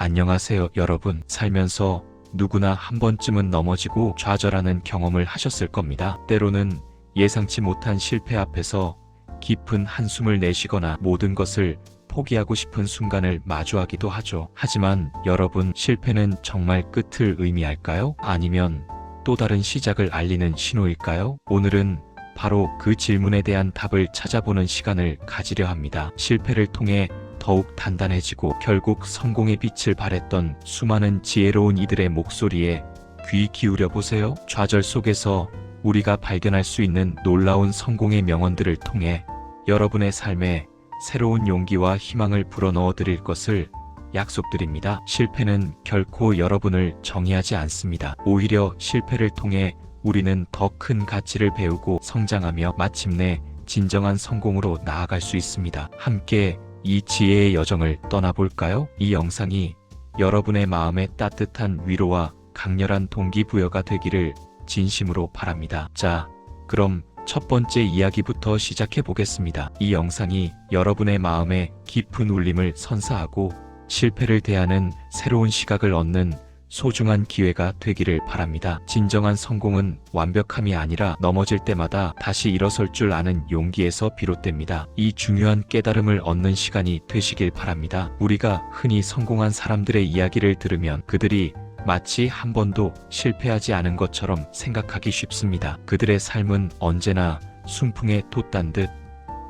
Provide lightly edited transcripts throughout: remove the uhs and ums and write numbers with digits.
안녕하세요, 여러분. 살면서 누구나 한 번쯤은 넘어지고 좌절하는 경험을 하셨을 겁니다. 때로는 예상치 못한 실패 앞에서 깊은 한숨을 내쉬거나 모든 것을 포기하고 싶은 순간을 마주하기도 하죠. 하지만 여러분, 실패는 정말 끝을 의미할까요? 아니면 또 다른 시작을 알리는 신호일까요? 오늘은 바로 그 질문에 대한 답을 찾아보는 시간을 가지려 합니다. 실패를 통해 더욱 단단해지고 결국 성공의 빛을 발했던 수많은 지혜로운 이들의 목소리에 귀 기울여 보세요. 좌절 속에서 우리가 발견할 수 있는 놀라운 성공의 명언들을 통해 여러분의 삶에 새로운 용기와 희망을 불어넣어 드릴 것을 약속드립니다. 실패는 결코 여러분을 정의하지 않습니다. 오히려 실패를 통해 우리는 더 큰 가치를 배우고 성장하며 마침내 진정한 성공으로 나아갈 수 있습니다. 함께 이 지혜의 여정을 떠나볼까요? 이 영상이 여러분의 마음에 따뜻한 위로와 강렬한 동기부여가 되기를 진심으로 바랍니다. 자, 그럼 첫 번째 이야기부터 시작해 보겠습니다. 이 영상이 여러분의 마음에 깊은 울림을 선사하고 실패를 대하는 새로운 시각을 얻는 소중한 기회가 되기를 바랍니다. 진정한 성공은 완벽함이 아니라 넘어질 때마다 다시 일어설 줄 아는 용기에서 비롯됩니다. 이 중요한 깨달음을 얻는 시간이 되시길 바랍니다. 우리가 흔히 성공한 사람들의 이야기를 들으면 그들이 마치 한 번도 실패하지 않은 것처럼 생각하기 쉽습니다. 그들의 삶은 언제나 순풍에 돛단 듯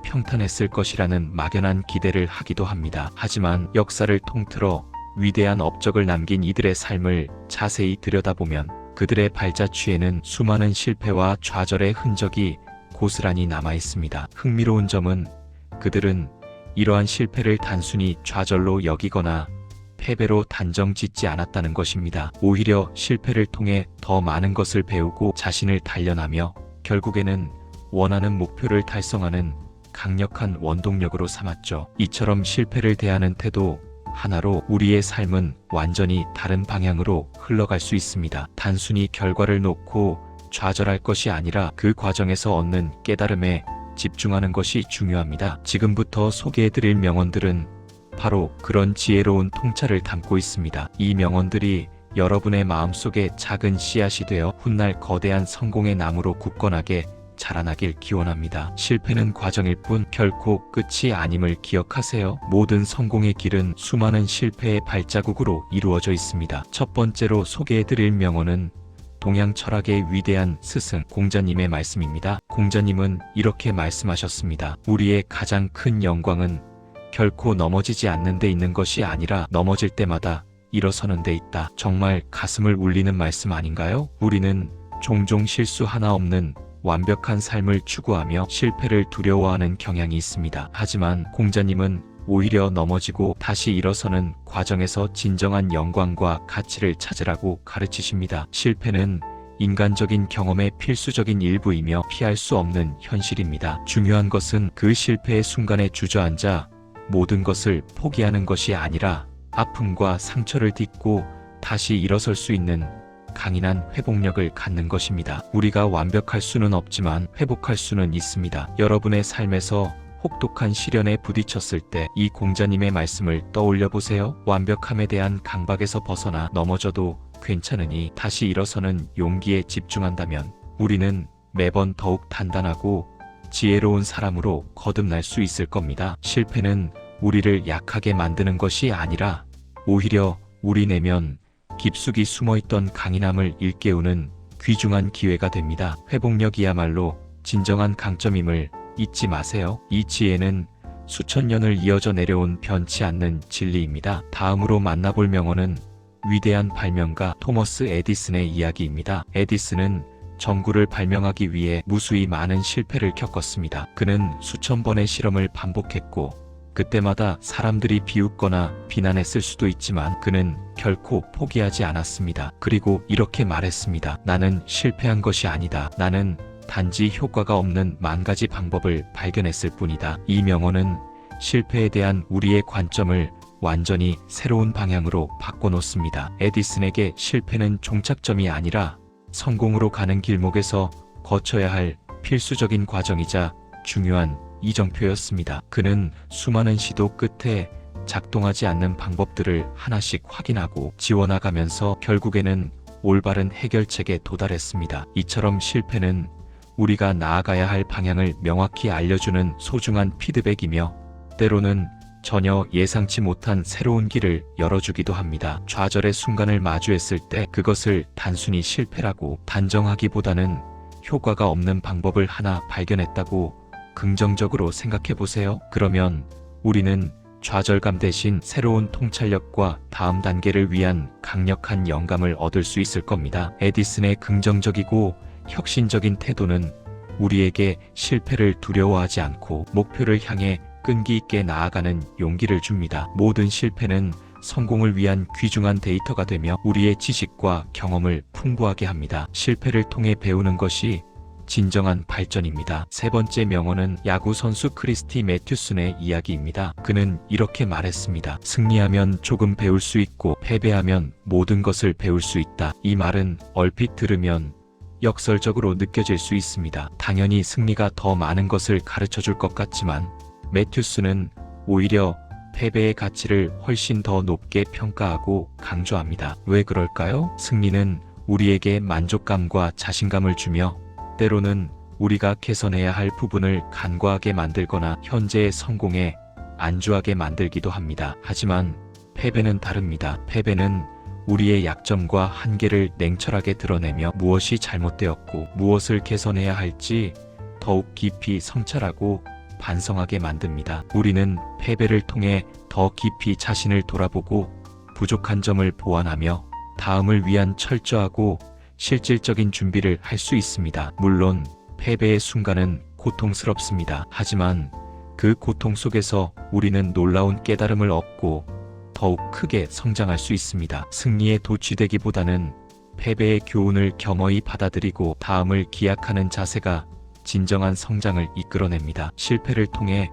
평탄했을 것이라는 막연한 기대를 하기도 합니다. 하지만 역사를 통틀어 위대한 업적을 남긴 이들의 삶을 자세히 들여다보면 그들의 발자취에는 수많은 실패와 좌절의 흔적이 고스란히 남아 있습니다. 흥미로운 점은 그들은 이러한 실패를 단순히 좌절로 여기거나 패배로 단정 짓지 않았다는 것입니다. 오히려 실패를 통해 더 많은 것을 배우고 자신을 단련하며 결국에는 원하는 목표를 달성하는 강력한 원동력으로 삼았죠. 이처럼 실패를 대하는 태도 하나로 우리의 삶은 완전히 다른 방향으로 흘러갈 수 있습니다. 단순히 결과를 놓고 좌절할 것이 아니라 그 과정에서 얻는 깨달음에 집중하는 것이 중요합니다. 지금부터 소개해드릴 명언들은 바로 그런 지혜로운 통찰을 담고 있습니다. 이 명언들이 여러분의 마음속에 작은 씨앗이 되어 훗날 거대한 성공의 나무로 굳건하게 자라나길 기원합니다. 실패는 과정일 뿐 결코 끝이 아님을 기억하세요. 모든 성공의 길은 수많은 실패의 발자국으로 이루어져 있습니다. 첫 번째로 소개해드릴 명언은 동양 철학의 위대한 스승 공자님의 말씀입니다. 공자님은 이렇게 말씀하셨습니다. 우리의 가장 큰 영광은 결코 넘어지지 않는 데 있는 것이 아니라 넘어질 때마다 일어서는 데 있다. 정말 가슴을 울리는 말씀 아닌가요? 우리는 종종 실수 하나 없는 완벽한 삶을 추구하며 실패를 두려워하는 경향이 있습니다. 하지만 공자님은 오히려 넘어지고 다시 일어서는 과정에서 진정한 영광과 가치를 찾으라고 가르치십니다. 실패는 인간적인 경험의 필수적인 일부이며 피할 수 없는 현실입니다. 중요한 것은 그 실패의 순간에 주저앉아 모든 것을 포기하는 것이 아니라 아픔과 상처를 딛고 다시 일어설 수 있는 강인한 회복력을 갖는 것입니다. 우리가 완벽할 수는 없지만 회복할 수는 있습니다. 여러분의 삶에서 혹독한 시련에 부딪혔을 때 이 공자님의 말씀을 떠올려 보세요. 완벽함에 대한 강박에서 벗어나 넘어져도 괜찮으니 다시 일어서는 용기에 집중한다면 우리는 매번 더욱 단단하고 지혜로운 사람으로 거듭날 수 있을 겁니다. 실패는 우리를 약하게 만드는 것이 아니라 오히려 우리 내면 깊숙이 숨어있던 강인함을 일깨우는 귀중한 기회가 됩니다. 회복력이야말로 진정한 강점임을 잊지 마세요. 이 지혜는 수천 년을 이어져 내려온 변치 않는 진리입니다. 다음으로 만나볼 명언은 위대한 발명가 토머스 에디슨의 이야기입니다. 에디슨은 전구를 발명하기 위해 무수히 많은 실패를 겪었습니다. 그는 수천 번의 실험을 반복했고 그때마다 사람들이 비웃거나 비난했을 수도 있지만 그는 결코 포기하지 않았습니다. 그리고 이렇게 말했습니다. 나는 실패한 것이 아니다. 나는 단지 효과가 없는 만 가지 방법을 발견했을 뿐이다. 이 명언은 실패에 대한 우리의 관점을 완전히 새로운 방향으로 바꿔놓습니다. 에디슨에게 실패는 종착점이 아니라 성공으로 가는 길목에서 거쳐야 할 필수적인 과정이자 중요한 이정표였습니다. 그는 수많은 시도 끝에 작동하지 않는 방법들을 하나씩 확인하고 지워나가면서 결국에는 올바른 해결책에 도달했습니다. 이처럼 실패는 우리가 나아가야 할 방향을 명확히 알려주는 소중한 피드백이며 때로는 전혀 예상치 못한 새로운 길을 열어주기도 합니다. 좌절의 순간을 마주했을 때 그것을 단순히 실패라고 단정하기보다는 효과가 없는 방법을 하나 발견했다고 긍정적으로 생각해 보세요. 그러면 우리는 좌절감 대신 새로운 통찰력과 다음 단계를 위한 강력한 영감을 얻을 수 있을 겁니다. 에디슨의 긍정적이고 혁신적인 태도는 우리에게 실패를 두려워하지 않고 목표를 향해 끈기 있게 나아가는 용기를 줍니다. 모든 실패는 성공을 위한 귀중한 데이터가 되며 우리의 지식과 경험을 풍부하게 합니다. 실패를 통해 배우는 것이 진정한 발전입니다. 세 번째 명언은 야구 선수 크리스티 매튜슨의 이야기입니다. 그는 이렇게 말했습니다. 승리하면 조금 배울 수 있고 패배하면 모든 것을 배울 수 있다. 이 말은 얼핏 들으면 역설적으로 느껴질 수 있습니다. 당연히 승리가 더 많은 것을 가르쳐 줄 것 같지만 매튜스는 오히려 패배의 가치를 훨씬 더 높게 평가하고 강조합니다. 왜 그럴까요? 승리는 우리에게 만족감과 자신감을 주며 때로는 우리가 개선해야 할 부분을 간과하게 만들거나 현재의 성공에 안주하게 만들기도 합니다. 하지만 패배는 다릅니다. 패배는 우리의 약점과 한계를 냉철하게 드러내며 무엇이 잘못되었고 무엇을 개선해야 할지 더욱 깊이 성찰하고 반성하게 만듭니다. 우리는 패배를 통해 더 깊이 자신을 돌아보고 부족한 점을 보완하며 다음을 위한 철저하고 실질적인 준비를 할 수 있습니다. 물론 패배의 순간은 고통스럽습니다. 하지만 그 고통 속에서 우리는 놀라운 깨달음을 얻고 더욱 크게 성장할 수 있습니다. 승리에 도취되기보다는 패배의 교훈을 겸허히 받아들이고 다음을 기약하는 자세가 진정한 성장을 이끌어냅니다. 실패를 통해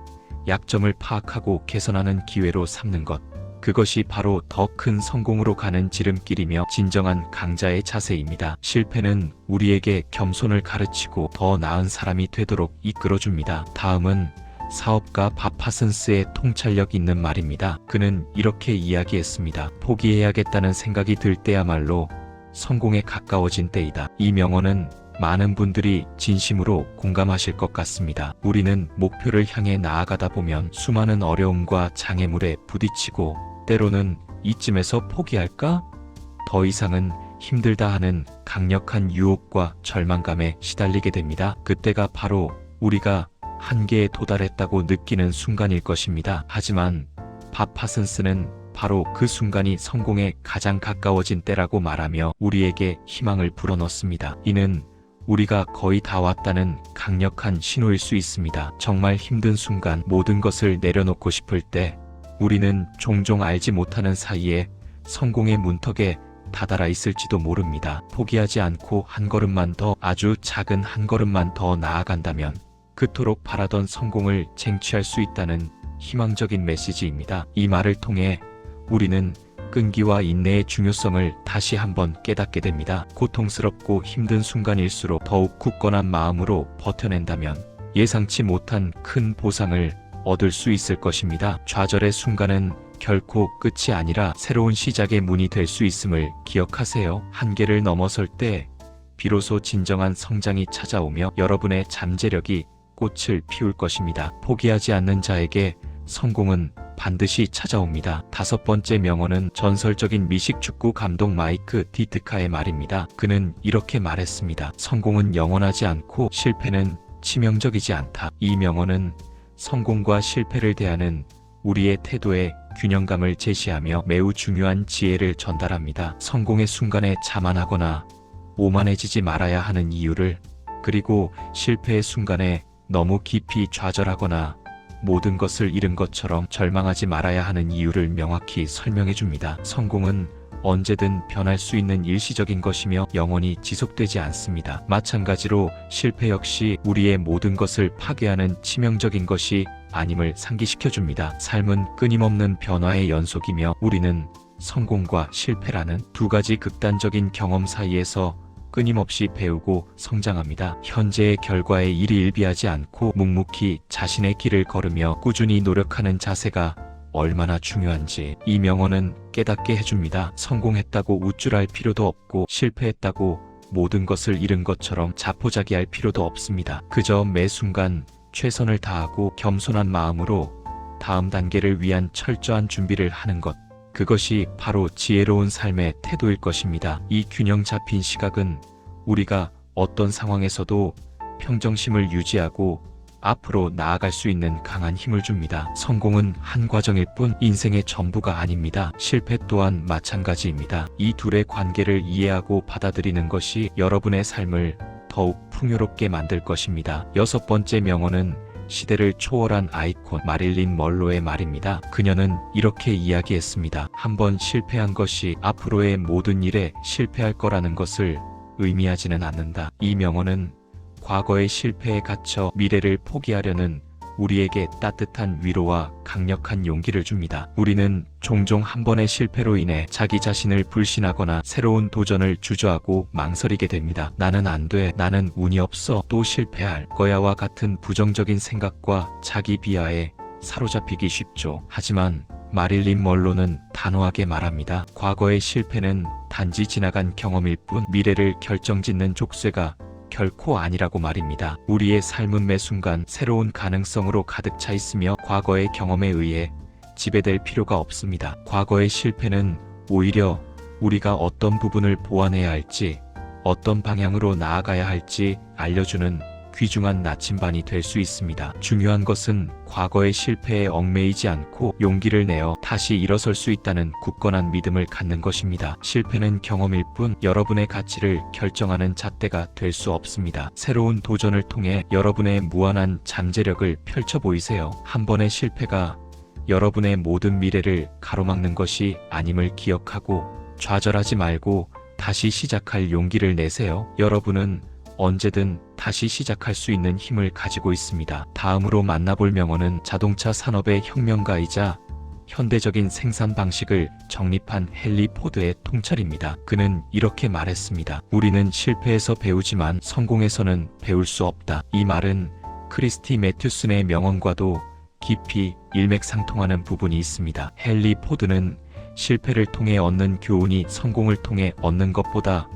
약점을 파악하고 개선하는 기회로 삼는 것. 그것이 바로 더 큰 성공으로 가는 지름길이며 진정한 강자의 자세입니다. 실패는 우리에게 겸손을 가르치고 더 나은 사람이 되도록 이끌어줍니다. 다음은 사업가 밥 파슨스의 통찰력 있는 말입니다. 그는 이렇게 이야기했습니다. 포기해야겠다는 생각이 들 때야말로 성공에 가까워진 때이다. 이 명언은 많은 분들이 진심으로 공감하실 것 같습니다. 우리는 목표를 향해 나아가다 보면 수많은 어려움과 장애물에 부딪히고 때로는 이쯤에서 포기할까? 더 이상은 힘들다 하는 강력한 유혹과 절망감에 시달리게 됩니다. 그때가 바로 우리가 한계에 도달했다고 느끼는 순간일 것입니다. 하지만 밥 파슨스는 바로 그 순간이 성공에 가장 가까워진 때라고 말하며 우리에게 희망을 불어넣습니다. 이는 우리가 거의 다 왔다는 강력한 신호일 수 있습니다. 정말 힘든 순간 모든 것을 내려놓고 싶을 때 우리는 종종 알지 못하는 사이에 성공의 문턱에 다다라 있을지도 모릅니다. 포기하지 않고 한 걸음만 더, 아주 작은 한 걸음만 더 나아간다면 그토록 바라던 성공을 쟁취할 수 있다는 희망적인 메시지입니다. 이 말을 통해 우리는 끈기와 인내의 중요성을 다시 한번 깨닫게 됩니다. 고통스럽고 힘든 순간일수록 더욱 굳건한 마음으로 버텨낸다면 예상치 못한 큰 보상을 얻을 수 있을 것입니다. 좌절의 순간은 결코 끝이 아니라 새로운 시작의 문이 될 수 있음을 기억하세요. 한계를 넘어설 때 비로소 진정한 성장이 찾아오며 여러분의 잠재력이 꽃을 피울 것입니다. 포기하지 않는 자에게 성공은 반드시 찾아옵니다. 다섯 번째 명언은 전설적인 미식축구 감독 마이크 디트카의 말입니다. 그는 이렇게 말했습니다. 성공은 영원하지 않고 실패는 치명적이지 않다. 이 명언은 성공과 실패를 대하는 우리의 태도의 균형감을 제시하며 매우 중요한 지혜를 전달합니다. 성공의 순간에 자만하거나 오만해지지 말아야 하는 이유를, 그리고 실패의 순간에 너무 깊이 좌절하거나 모든 것을 잃은 것처럼 절망하지 말아야 하는 이유를 명확히 설명해 줍니다. 성공은 언제든 변할 수 있는 일시적인 것이며 영원히 지속되지 않습니다. 마찬가지로 실패 역시 우리의 모든 것을 파괴하는 치명적인 것이 아님을 상기시켜 줍니다. 삶은 끊임없는 변화의 연속이며 우리는 성공과 실패라는 두 가지 극단적인 경험 사이에서 끊임없이 배우고 성장합니다. 현재의 결과에 일희일비하지 않고 묵묵히 자신의 길을 걸으며 꾸준히 노력하는 자세가 얼마나 중요한지 이 명언은 깨닫게 해줍니다. 성공했다고 우쭐할 필요도 없고 실패했다고 모든 것을 잃은 것처럼 자포자기할 필요도 없습니다. 그저 매 순간 최선을 다하고 겸손한 마음으로 다음 단계를 위한 철저한 준비를 하는 것. 그것이 바로 지혜로운 삶의 태도일 것입니다. 이 균형 잡힌 시각은 우리가 어떤 상황에서도 평정심을 유지하고 앞으로 나아갈 수 있는 강한 힘을 줍니다. 성공은 한 과정일 뿐 인생의 전부가 아닙니다. 실패 또한 마찬가지입니다. 이 둘의 관계를 이해하고 받아들이는 것이 여러분의 삶을 더욱 풍요롭게 만들 것입니다. 6번째 명언은 시대를 초월한 아이콘 마릴린 먼로의 말입니다. 그녀는 이렇게 이야기했습니다. 한번 실패한 것이 앞으로의 모든 일에 실패할 거라는 것을 의미하지는 않는다. 이 명언은 과거의 실패에 갇혀 미래를 포기하려는 우리에게 따뜻한 위로와 강력한 용기를 줍니다. 우리는 종종 한 번의 실패로 인해 자기 자신을 불신하거나 새로운 도전을 주저하고 망설이게 됩니다. 나는 안 돼, 나는 운이 없어, 또 실패할 거야와 같은 부정적인 생각과 자기 비하에 사로잡히기 쉽죠. 하지만 마릴린 먼로는 단호하게 말합니다. 과거의 실패는 단지 지나간 경험일 뿐 미래를 결정짓는 족쇄가 결코 아니라고 말입니다. 우리의 삶은 매 순간 새로운 가능성으로 가득 차 있으며 과거의 경험에 의해 지배될 필요가 없습니다. 과거의 실패는 오히려 우리가 어떤 부분을 보완해야 할지, 어떤 방향으로 나아가야 할지 알려주는 귀중한 나침반이 될 수 있습니다. 중요한 것은 과거의 실패에 얽매이지 않고 용기를 내어 다시 일어설 수 있다는 굳건한 믿음을 갖는 것입니다. 실패는 경험일 뿐 여러분의 가치를 결정하는 잣대가 될 수 없습니다. 새로운 도전을 통해 여러분의 무한한 잠재력을 펼쳐 보이세요. 한 번의 실패가 여러분의 모든 미래를 가로막는 것이 아님을 기억하고 좌절하지 말고 다시 시작할 용기를 내세요. 여러분은 언제든 다시 시작할 수 있는 힘을 가지고 있습니다. 다음으로 만나볼 명언은 자동차 산업의 혁명가이자 현대적인 생산 방식을 정립한 헨리 포드의 통찰입니다. 그는 이렇게 말했습니다. 우리는 실패에서 배우지만 성공에서는 배울 수 없다. 이 말은 크리스티 매튜슨의 명언과도 깊이 일맥상통하는 부분이 있습니다. 헨리 포드는 실패를 통해 얻는 교훈이 성공을 통해 얻는 것보다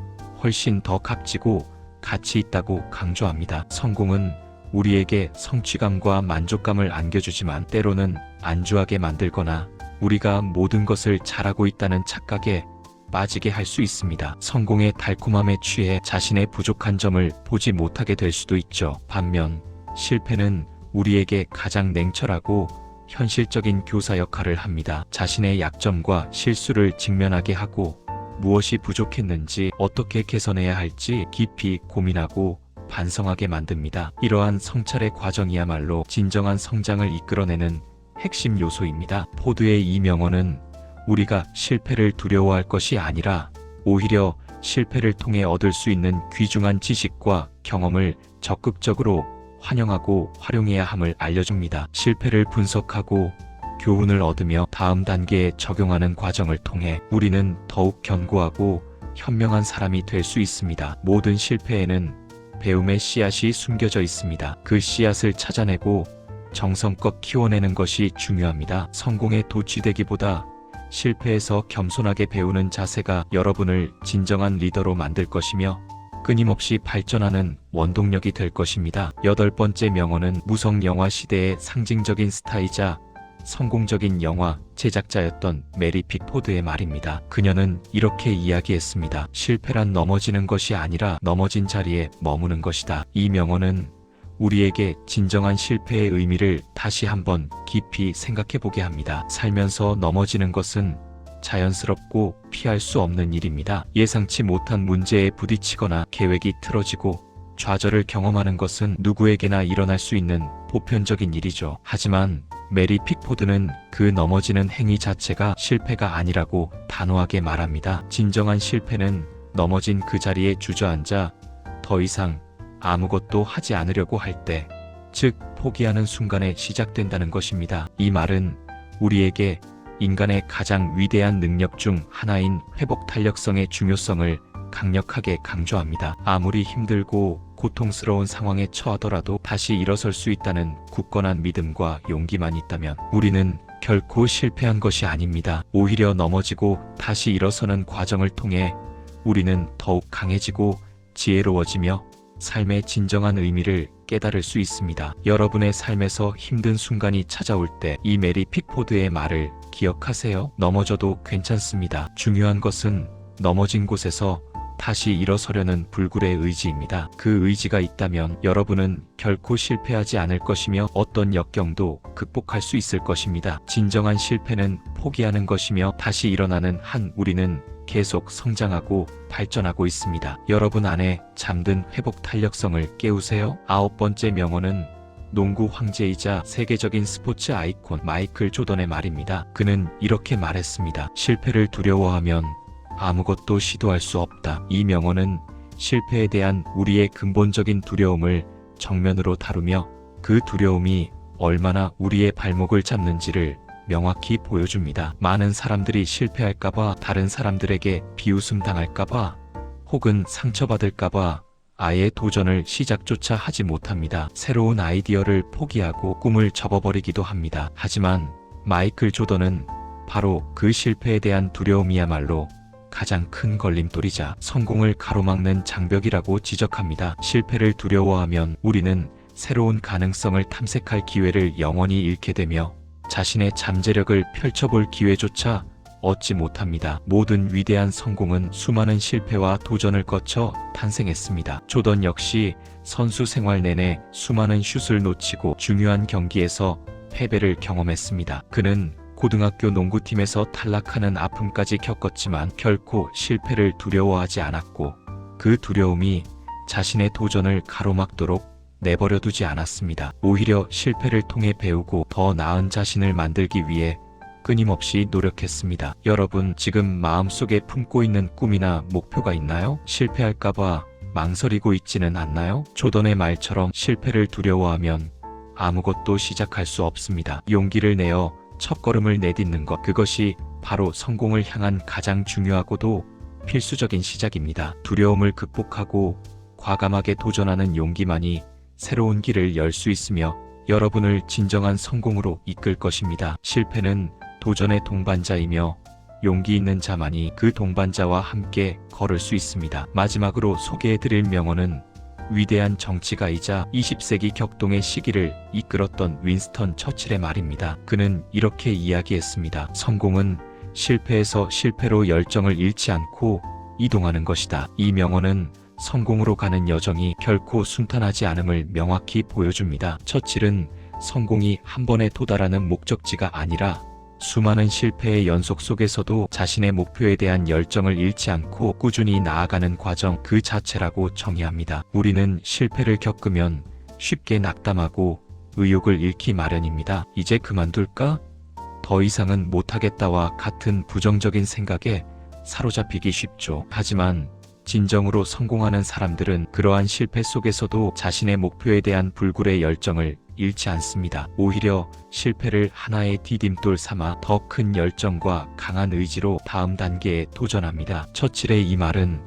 훨씬 더 값지고 가치 있다고 강조합니다. 성공은 우리에게 성취감과 만족감을 안겨주지만 때로는 안주하게 만들거나 우리가 모든 것을 잘하고 있다는 착각에 빠지게 할 수 있습니다. 성공의 달콤함에 취해 자신의 부족한 점을 보지 못하게 될 수도 있죠. 반면 실패는 우리에게 가장 냉철하고 현실적인 교사 역할을 합니다. 자신의 약점과 실수를 직면하게 하고 무엇이 부족했는지 어떻게 개선해야 할지 깊이 고민하고 반성하게 만듭니다. 이러한 성찰의 과정이야말로 진정한 성장을 이끌어내는 핵심 요소입니다. 포드의 이 명언은 우리가 실패를 두려워할 것이 아니라 오히려 실패를 통해 얻을 수 있는 귀중한 지식과 경험을 적극적으로 환영하고 활용해야 함을 알려줍니다. 실패를 분석하고 교훈을 얻으며 다음 단계에 적용하는 과정을 통해 우리는 더욱 견고하고 현명한 사람이 될 수 있습니다. 모든 실패에는 배움의 씨앗이 숨겨져 있습니다. 그 씨앗을 찾아내고 정성껏 키워내는 것이 중요합니다. 성공에 도취되기보다 실패에서 겸손하게 배우는 자세가 여러분을 진정한 리더로 만들 것이며 끊임없이 발전하는 원동력이 될 것입니다. 8번째 명언은 무성 영화 시대의 상징적인 스타이자 성공적인 영화 제작자였던 메리 픽포드의 말입니다. 그녀는 이렇게 이야기했습니다. 실패란 넘어지는 것이 아니라 넘어진 자리에 머무는 것이다. 이 명언은 우리에게 진정한 실패의 의미를 다시 한번 깊이 생각해 보게 합니다. 살면서 넘어지는 것은 자연스럽고 피할 수 없는 일입니다. 예상치 못한 문제에 부딪히거나 계획이 틀어지고 좌절을 경험하는 것은 누구에게나 일어날 수 있는 보편적인 일이죠. 하지만 메리 픽포드는 그 넘어지는 행위 자체가 실패가 아니라고 단호하게 말합니다. 진정한 실패는 넘어진 그 자리에 주저앉아 더 이상 아무것도 하지 않으려고 할 때, 즉 포기하는 순간에 시작된다는 것입니다. 이 말은 우리에게 인간의 가장 위대한 능력 중 하나인 회복 탄력성의 중요성을 강력하게 강조합니다. 아무리 힘들고 고통스러운 상황에 처하더라도 다시 일어설 수 있다는 굳건한 믿음과 용기만 있다면 우리는 결코 실패한 것이 아닙니다. 오히려 넘어지고 다시 일어서는 과정을 통해 우리는 더욱 강해지고 지혜로워지며 삶의 진정한 의미를 깨달을 수 있습니다. 여러분의 삶에서 힘든 순간이 찾아올 때 이 메리 픽포드의 말을 기억하세요. 넘어져도 괜찮습니다. 중요한 것은 넘어진 곳에서 다시 일어서려는 불굴의 의지입니다. 그 의지가 있다면 여러분은 결코 실패하지 않을 것이며 어떤 역경도 극복할 수 있을 것입니다. 진정한 실패는 포기하는 것이며 다시 일어나는 한 우리는 계속 성장하고 발전하고 있습니다. 여러분 안에 잠든 회복 탄력성을 깨우세요. 9번째 명언은 농구 황제이자 세계적인 스포츠 아이콘 마이클 조던의 말입니다. 그는 이렇게 말했습니다. 실패를 두려워하면 아무것도 시도할 수 없다. 이 명언은 실패에 대한 우리의 근본적인 두려움을 정면으로 다루며 그 두려움이 얼마나 우리의 발목을 잡는지를 명확히 보여줍니다. 많은 사람들이 실패할까봐, 다른 사람들에게 비웃음 당할까봐, 혹은 상처받을까봐 아예 도전을 시작조차 하지 못합니다. 새로운 아이디어를 포기하고 꿈을 접어버리기도 합니다. 하지만 마이클 조던은 바로 그 실패에 대한 두려움이야말로 가장 큰 걸림돌이자 성공을 가로막는 장벽이라고 지적합니다. 실패를 두려워하면 우리는 새로운 가능성을 탐색할 기회를 영원히 잃게 되며 자신의 잠재력을 펼쳐볼 기회조차 얻지 못합니다. 모든 위대한 성공은 수많은 실패와 도전을 거쳐 탄생했습니다. 조던 역시 선수 생활 내내 수많은 슛을 놓치고 중요한 경기에서 패배를 경험했습니다. 그는 고등학교 농구팀에서 탈락하는 아픔까지 겪었지만 결코 실패를 두려워하지 않았고 그 두려움이 자신의 도전을 가로막도록 내버려두지 않았습니다. 오히려 실패를 통해 배우고 더 나은 자신을 만들기 위해 끊임없이 노력했습니다. 여러분, 지금 마음속에 품고 있는 꿈이나 목표가 있나요? 실패할까봐 망설이고 있지는 않나요? 조던의 말처럼 실패를 두려워하면 아무것도 시작할 수 없습니다. 용기를 내어 첫걸음을 내딛는 것, 그것이 바로 성공을 향한 가장 중요하고도 필수적인 시작입니다. 두려움을 극복하고 과감하게 도전하는 용기만이 새로운 길을 열 수 있으며 여러분을 진정한 성공으로 이끌 것입니다. 실패는 도전의 동반자이며 용기 있는 자만이 그 동반자와 함께 걸을 수 있습니다. 마지막으로 소개해드릴 명언은 위대한 정치가이자 20세기 격동의 시기를 이끌었던 윈스턴 처칠의 말입니다. 그는 이렇게 이야기했습니다. 성공은 실패에서 실패로 열정을 잃지 않고 이동하는 것이다. 이 명언은 성공으로 가는 여정이 결코 순탄하지 않음을 명확히 보여줍니다. 처칠은 성공이 한 번에 도달하는 목적지가 아니라 수많은 실패의 연속 속에서도 자신의 목표에 대한 열정을 잃지 않고 꾸준히 나아가는 과정 그 자체라고 정의합니다. 우리는 실패를 겪으면 쉽게 낙담하고 의욕을 잃기 마련입니다. 이제 그만둘까? 더 이상은 못하겠다와 같은 부정적인 생각에 사로잡히기 쉽죠. 하지만 진정으로 성공하는 사람들은 그러한 실패 속에서도 자신의 목표에 대한 불굴의 열정을 잃지 않습니다. 오히려 실패를 하나의 디딤돌 삼아 더 큰 열정과 강한 의지로 다음 단계에 도전합니다. 처칠의 이 말은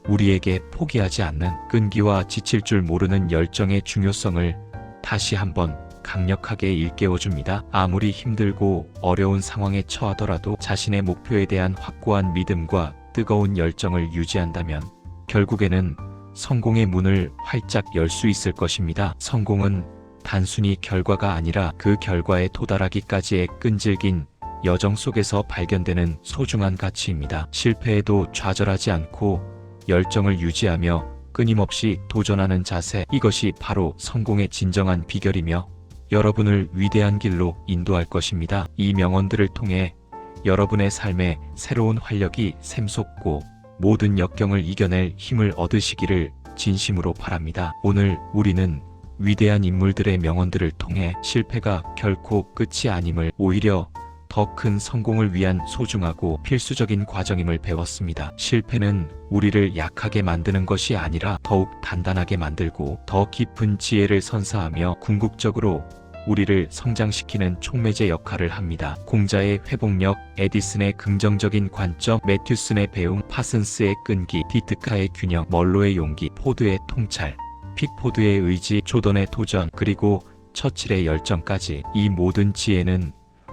우리에게 포기하지 않는, 끈기와 지칠 줄 모르는 열정의 중요성을 다시 한번 강력하게 일깨워줍니다. 아무리 힘들고 어려운 상황에 처하더라도 자신의 목표에 대한 확고한 믿음과 뜨거운 열정을 유지한다면 결국에는 성공의 문을 활짝 열 수 있을 것입니다. 성공은 단순히 결과가 아니라 그 결과에 도달하기까지의 끈질긴 여정 속에서 발견되는 소중한 가치입니다. 실패에도 좌절하지 않고 열정을 유지하며 끊임없이 도전하는 자세, 이것이 바로 성공의 진정한 비결이며 여러분을 위대한 길로 인도할 것입니다. 이 명언들을 통해 여러분의 삶에 새로운 활력이 샘솟고 모든 역경을 이겨낼 힘을 얻으시기를 진심으로 바랍니다. 오늘 우리는 위대한 인물들의 명언들을 통해 실패가 결코 끝이 아님을, 오히려 더 큰 성공을 위한 소중하고 필수적인 과정임을 배웠습니다. 실패는 우리를 약하게 만드는 것이 아니라 더욱 단단하게 만들고 더 깊은 지혜를 선사하며 궁극적으로 우리를 성장시키는 촉매제 역할을 합니다. 공자의 회복력, 에디슨의 긍정적인 관점, 매튜슨의 배움, 파슨스의 끈기, 디트카의 균형, 멀로의 용기, 포드의 통찰, 픽포드의 의지, 조던의 도전, 그리고 처칠의 열정까지, 이 모든 지혜는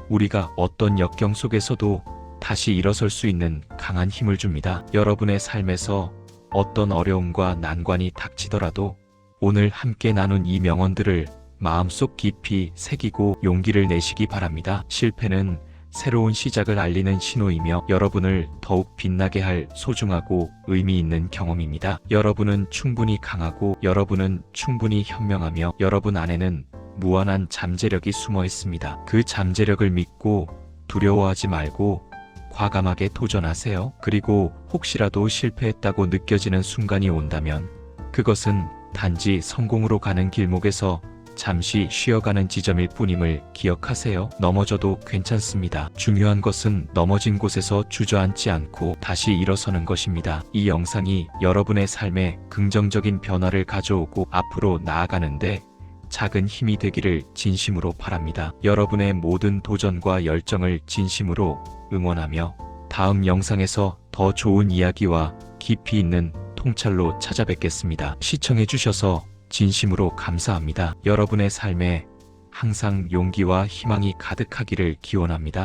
우리가 어떤 역경 속에서도 다시 일어설 수 있는 강한 힘을 줍니다. 여러분의 삶에서 어떤 어려움과 난관이 닥치더라도 오늘 함께 나눈 이 명언들을 마음속 깊이 새기고 용기를 내시기 바랍니다. 실패는 새로운 시작을 알리는 신호이며 여러분을 더욱 빛나게 할 소중하고 의미 있는 경험입니다. 여러분은 충분히 강하고 여러분은 충분히 현명하며 여러분 안에는 무한한 잠재력이 숨어 있습니다. 그 잠재력을 믿고 두려워하지 말고 과감하게 도전하세요. 그리고 혹시라도 실패했다고 느껴지는 순간이 온다면 그것은 단지 성공으로 가는 길목에서 잠시 쉬어가는 지점일 뿐임을 기억하세요. 넘어져도 괜찮습니다. 중요한 것은 넘어진 곳에서 주저앉지 않고 다시 일어서는 것입니다. 이 영상이 여러분의 삶에 긍정적인 변화를 가져오고 앞으로 나아가는데 작은 힘이 되기를 진심으로 바랍니다. 여러분의 모든 도전과 열정을 진심으로 응원하며 다음 영상에서 더 좋은 이야기와 깊이 있는 통찰로 찾아뵙겠습니다. 시청해주셔서 진심으로 감사합니다. 여러분의 삶에 항상 용기와 희망이 가득하기를 기원합니다.